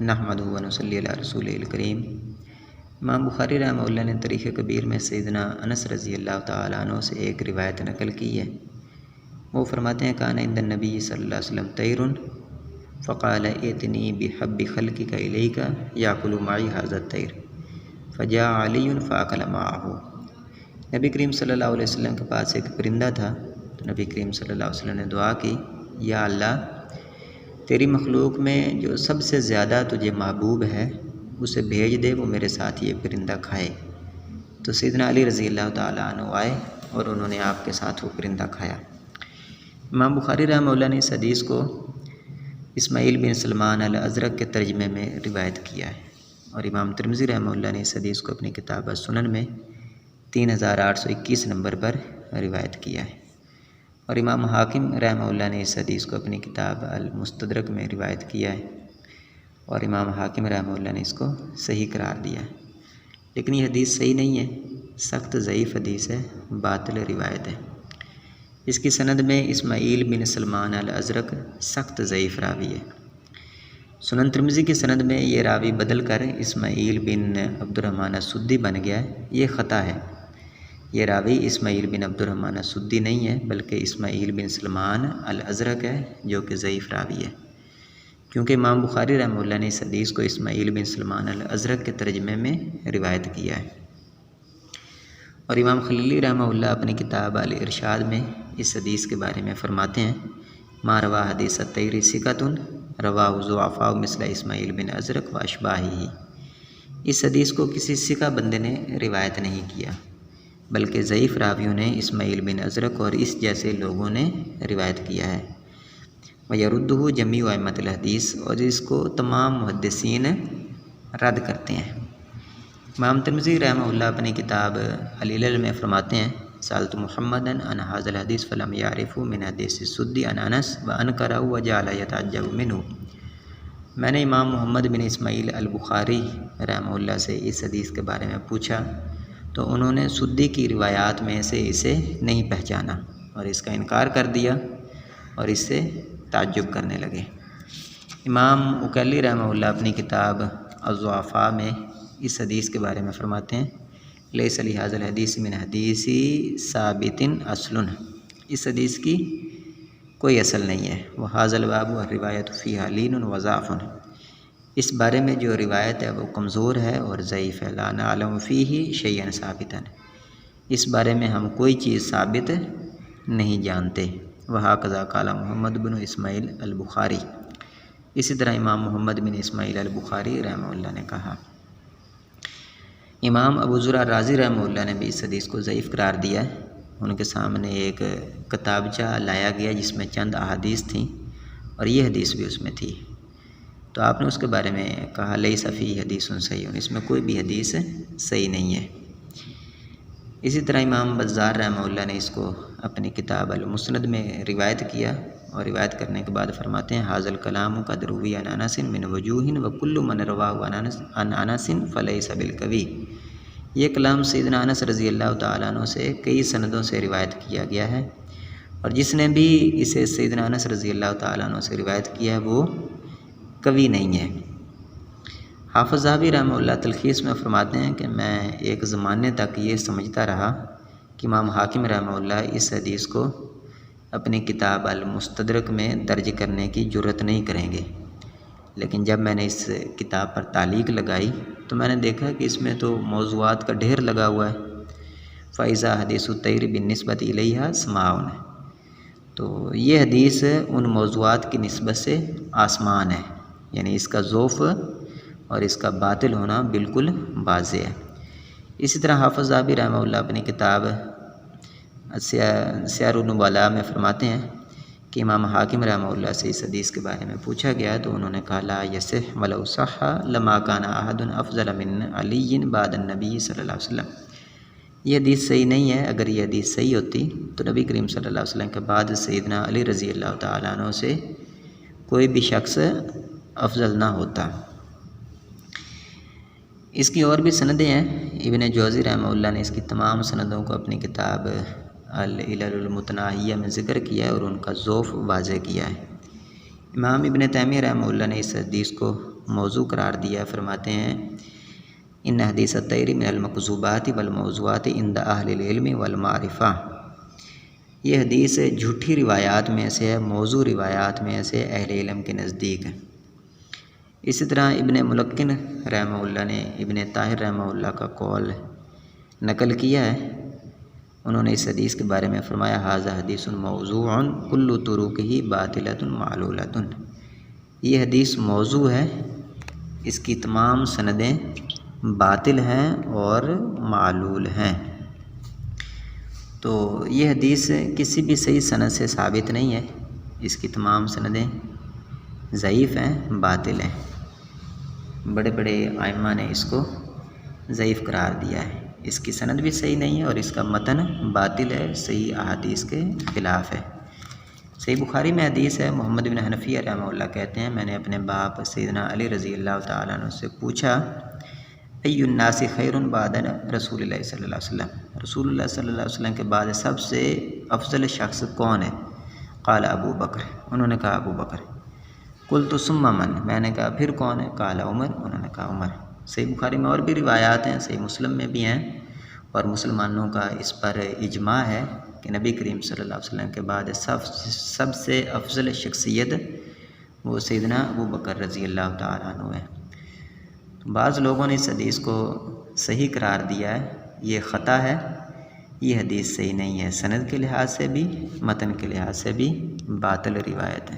نحمدہ و نصلی علی رسول الکریم۔ امام بخاری رحمہ اللہ نے تاریخ کبیر میں سیدنا انس رضی اللہ تعالیٰ عنہ سے ایک روایت نقل کی ہے۔ وہ فرماتے ہیں کان عند النبی صلی اللہ علیہ وسلم طیر فقال ائتنی بحب خلقک الیک یاکل معی ھذا الطیر فجاء علی فاکل معہ۔ نبی کریم صلی اللہ علیہ وسلم کے پاس ایک پرندہ تھا تو نبی کریم صلی اللہ علیہ وسلم نے دعا کی، یا اللہ تیری مخلوق میں جو سب سے زیادہ تجھے محبوب ہے اسے بھیج دے، وہ میرے ساتھ یہ پرندہ کھائے۔ تو سیدنا علی رضی اللہ تعالیٰ عنہ آئے اور انہوں نے آپ کے ساتھ وہ پرندہ کھایا۔ امام بخاری رحمہ اللہ نے اس حدیث کو اسماعیل بن سلمان الازرق کے ترجمے میں روایت کیا ہے، اور امام ترمذی رحمہ اللہ نے اس حدیث کو اپنی کتاب السنن میں 3821 نمبر پر روایت کیا ہے، اور امام حاکم رحمہ اللہ نے اس حدیث کو اپنی کتاب المستدرک میں روایت کیا ہے، اور امام حاکم رحمہ اللہ نے اس کو صحیح قرار دیا ہے۔ لیکن یہ حدیث صحیح نہیں ہے، سخت ضعیف حدیث ہے، باطل روایت ہے۔ اس کی سند میں اسماعیل بن سلمان الازرق سخت ضعیف راوی ہے۔ سنن ترمذی کی سند میں یہ راوی بدل کر اسماعیل بن عبد الرحمن السدی بن گیا ہے، یہ خطا ہے۔ یہ راوی اسماعیل بن عبد الرحمن السدی نہیں ہے بلکہ اسماعیل بن سلمان الازرق ہے، جو کہ ضعیف راوی ہے، کیونکہ امام بخاری رحمہ اللہ نے اس حدیث کو اسماعیل بن سلمان الازرق کے ترجمے میں روایت کیا ہے، اور امام خلیلی رحمہ اللہ اپنی کتاب الارشاد میں اس حدیث کے بارے میں فرماتے ہیں ما روا حدیث الطیر ثقۃ رواہ ضعفاء مثل اسماعیل بن ازرق و اشباہہ۔ اس حدیث کو کسی ثقہ بندے نے روایت نہیں کیا بلکہ ضعیف راویوں نے اسماعیل بن ازرق اور اس جیسے لوگوں نے روایت کیا ہے۔ وَيَرُدُّهُ جَمِيعُ أَئِمَّةِ الْحَدِيث، اور اس کو تمام محدثین رد کرتے ہیں۔ امام ترمذی رحمہ اللہ اپنی کتاب العلل میں فرماتے ہیں سألت محمدًا عن هذا الحديث فلم يعرفه من حديث السدي عن انس وانكره وجعل يتعجب منه۔ میں نے امام محمد بن اسماعیل البخاری رحمہ اللہ سے اس حدیث کے بارے میں پوچھا تو انہوں نے سدی کی روایات میں سے اسے نہیں پہچانا اور اس کا انکار کر دیا اور اس سے تعجب کرنے لگے۔ امام اکیلی رحمہ اللہ اپنی کتاب الضعفاء میں اس حدیث کے بارے میں فرماتے ہیں لیس لہذا الحدیث من حدیث ثابت اصل، اس حدیث کی کوئی اصل نہیں ہے۔ وہذا الباب والروایت فیہا لین وضعف، اس بارے میں جو روایت ہے وہ کمزور ہے اور ضعیف ہے۔ لا نعلم فیہ شیئا ثابتا، اس بارے میں ہم کوئی چیز ثابت نہیں جانتے۔ وہکذا قال محمد بن اسماعیل البخاری، اسی طرح امام محمد بن اسماعیل البخاری رحمہ اللہ نے کہا۔ امام ابو زرع رازی رحمہ اللہ نے بھی اس حدیث کو ضعیف قرار دیا ہے۔ ان کے سامنے ایک کتابچہ لایا گیا جس میں چند احادیث تھیں اور یہ حدیث بھی اس میں تھی، تو آپ نے اس کے بارے میں کہا لیس فیہ حدیث صحیح، اس میں کوئی بھی حدیث صحیح نہیں ہے۔ اسی طرح امام بزار رحمہ اللہ نے اس کو اپنی کتاب المسند میں روایت کیا، اور روایت کرنے کے بعد فرماتے ہیں ھذا الکلام قد روی عن انس من وجوہ وکل من رواہ عن انس فلیس بالقوی۔ یہ کلام سیدنا انس رضی اللہ تعالیٰ عنہ سے کئی سندوں سے روایت کیا گیا ہے، اور جس نے بھی اسے سیدنا انس رضی اللہ تعالیٰ عنہ سے روایت کیا ہے وہ قوی نہیں ہے۔ حافظ ذہبی رحمہ اللہ تلخیص میں فرماتے ہیں کہ میں ایک زمانے تک یہ سمجھتا رہا کہ امام حاکم رحمہ اللہ اس حدیث کو اپنی کتاب المستدرک میں درج کرنے کی جرت نہیں کریں گے، لیکن جب میں نے اس کتاب پر تعلیق لگائی تو میں نے دیکھا کہ اس میں تو موضوعات کا ڈھیر لگا ہوا ہے۔ فَإِذَا حَدِيثُ الطَّيْرِ بِالنِّسْبَةِ إِلَيْهَا سَمَاءٌ، تو یہ حدیث ان موضوعات کی نسبت سے آسمان ہے، یعنی اس کا ضعف اور اس کا باطل ہونا بالکل واضح ہے۔ اسی طرح حافظ ذہبی رحمہ اللہ اپنی کتاب سیار النبلاء میں فرماتے ہیں کہ امام حاکم رحمہ اللہ سے اس حدیث کے بارے میں پوچھا گیا تو انہوں نے کہا لا یصح ولو صح لما کان احد افضل من علی بعد النبی صلی اللہ علیہ وسلم۔ یہ حدیث صحیح نہیں ہے، اگر یہ حدیث صحیح ہوتی تو نبی کریم صلی اللہ علیہ وسلم کے بعد سیدنا علی رضی اللہ تعالیٰ عنہ سے کوئی بھی شخص افضل نہ ہوتا۔ اس کی اور بھی سندیں ہیں، ابن جوزی رحمہ اللہ نے اس کی تمام سندوں کو اپنی کتاب العلل المتناہیہ میں ذکر کیا ہے اور ان کا ضعف واضح کیا ہے۔ امام ابن تیمیہ رحمہ اللہ نے اس حدیث کو موضوع قرار دیا، فرماتے ہیں ان حدیث الطیر من المکذوبات والموضوعات عند اہل العلم والمعرفہ، یہ حدیث جھوٹی روایات میں سے ہے، موضوع روایات میں سے اہل علم کے نزدیک ہے۔ اسی طرح ابن ملقن رحمہ اللہ نے ابن طاہر رحمہ اللہ کا قول نقل کیا ہے، انہوں نے اس حدیث کے بارے میں فرمایا ھذا حدیث موضوع کل طرقہ باطلۃ معلولۃ، یہ حدیث موضوع ہے، اس کی تمام سندیں باطل ہیں اور معلول ہیں۔ تو یہ حدیث کسی بھی صحیح سند سے ثابت نہیں ہے، اس کی تمام سندیں ضعیف ہیں، باطل ہیں، بڑے بڑے ائمہ نے اس کو ضعیف قرار دیا ہے، اس کی سند بھی صحیح نہیں ہے اور اس کا متن باطل ہے، صحیح احادیث کے خلاف ہے۔ صحیح بخاری میں حدیث ہے، محمد بن حنفیہ رحمہ اللہ کہتے ہیں میں نے اپنے باپ سیدنا علی رضی اللہ تعالیٰ عنہ سے پوچھا ای الناس خیر بعد رسول اللہ صلی اللہ علیہ وسلم، رسول اللہ صلی اللہ علیہ وسلم کے بعد سب سے افضل شخص کون ہے؟ قال ابو بکر، انہوں نے کہا ابو بکر۔ قلت ثم من، میں نے کہا پھر کون ہے؟ قال عمر، انہوں نے کہا عمر۔ صحیح بخاری میں اور بھی روایات ہیں، صحیح مسلم میں بھی ہیں، اور مسلمانوں کا اس پر اجماع ہے کہ نبی کریم صلی اللہ علیہ وسلم کے بعد سب سے افضل شخصیت وہ سیدنا ابو بکر رضی اللہ تعالیٰ عنہ ہے۔ بعض لوگوں نے اس حدیث کو صحیح قرار دیا ہے، یہ خطا ہے، یہ حدیث صحیح نہیں ہے، سند کے لحاظ سے بھی متن کے لحاظ سے بھی باطل روایت ہے۔